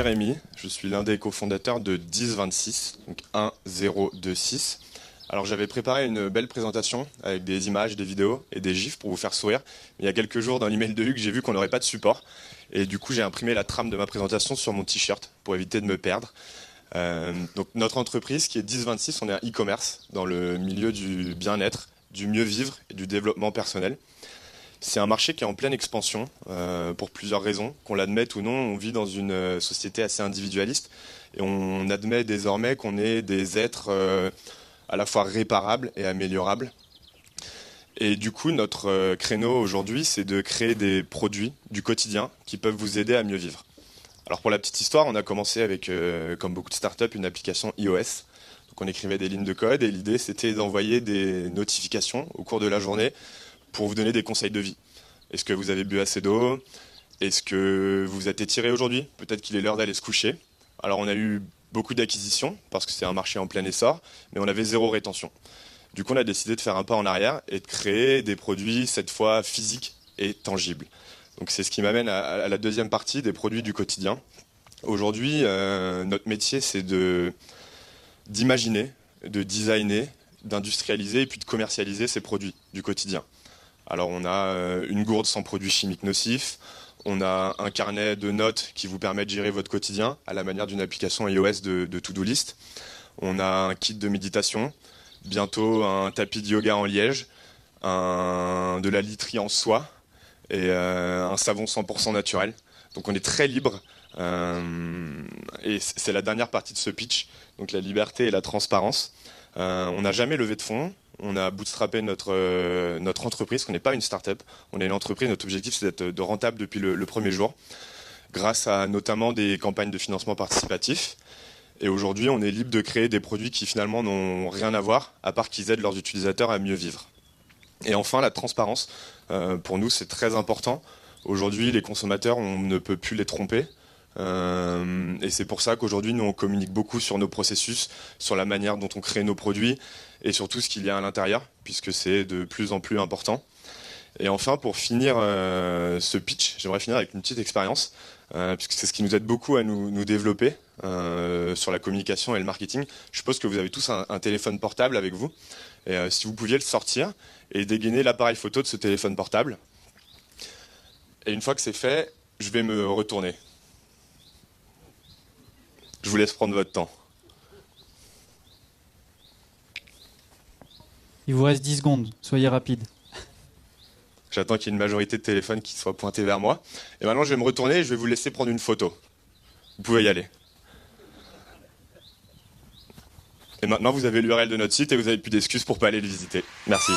Jérémy, je suis l'un des cofondateurs de 1026, donc 1026. Alors j'avais préparé une belle présentation avec des images, des vidéos et des gifs pour vous faire sourire. Mais il y a quelques jours dans l'email de Hugues, j'ai vu qu'on n'aurait pas de support. Et du coup j'ai imprimé la trame de ma présentation sur mon t-shirt pour éviter de me perdre. Donc notre entreprise qui est 1026, on est un e-commerce dans le milieu du bien-être, du mieux vivre et du développement personnel. C'est un marché qui est en pleine expansion pour plusieurs raisons. Qu'on l'admette ou non, on vit dans une société assez individualiste et on admet désormais qu'on est des êtres à la fois réparables et améliorables. Et du coup, notre créneau aujourd'hui, c'est de créer des produits du quotidien qui peuvent vous aider à mieux vivre. Alors pour la petite histoire, on a commencé avec, comme beaucoup de startups, une application iOS. Donc on écrivait des lignes de code et l'idée c'était d'envoyer des notifications au cours de la journée pour vous donner des conseils de vie. Est-ce que vous avez bu assez d'eau? Est-ce que vous êtes étiré aujourd'hui? Peut-être qu'il est l'heure d'aller se coucher. Alors on a eu beaucoup d'acquisitions, parce que c'est un marché en plein essor, mais on avait zéro rétention. Du coup on a décidé de faire un pas en arrière et de créer des produits, cette fois physiques et tangibles. Donc c'est ce qui m'amène à la deuxième partie, des produits du quotidien. Aujourd'hui, notre métier c'est d'imaginer, de designer, d'industrialiser et puis de commercialiser ces produits du quotidien. Alors on a une gourde sans produits chimiques nocifs, on a un carnet de notes qui vous permet de gérer votre quotidien à la manière d'une application iOS de to-do list. On a un kit de méditation, bientôt un tapis de yoga en liège, de la literie en soie et un savon 100% naturel. Donc on est très libre et c'est la dernière partie de ce pitch, donc la liberté et la transparence. On n'a jamais levé de fonds. On a bootstrappé notre entreprise, qu'on n'est pas une start-up, on est une entreprise, notre objectif c'est d'être de rentable depuis le premier jour, grâce à notamment des campagnes de financement participatif. Et aujourd'hui on est libre de créer des produits qui finalement n'ont rien à voir, à part qu'ils aident leurs utilisateurs à mieux vivre. Et enfin la transparence, pour nous c'est très important. Aujourd'hui les consommateurs, on ne peut plus les tromper. Et c'est pour ça qu'aujourd'hui nous on communique beaucoup sur nos processus, sur la manière dont on crée nos produits et surtout ce qu'il y a à l'intérieur, puisque c'est de plus en plus important. Et enfin pour finir ce pitch, j'aimerais finir avec une petite expérience, puisque c'est ce qui nous aide beaucoup à nous développer sur la communication et le marketing. Je suppose que vous avez tous un téléphone portable avec vous, et si vous pouviez le sortir et dégainer l'appareil photo de ce téléphone portable. Et une fois que c'est fait, je vais me retourner. Je vous laisse prendre votre temps. Il vous reste 10 secondes, soyez rapide. J'attends qu'il y ait une majorité de téléphones qui soient pointés vers moi. Et maintenant, je vais me retourner et je vais vous laisser prendre une photo. Vous pouvez y aller. Et maintenant, vous avez l'URL de notre site et vous n'avez plus d'excuses pour ne pas aller le visiter. Merci.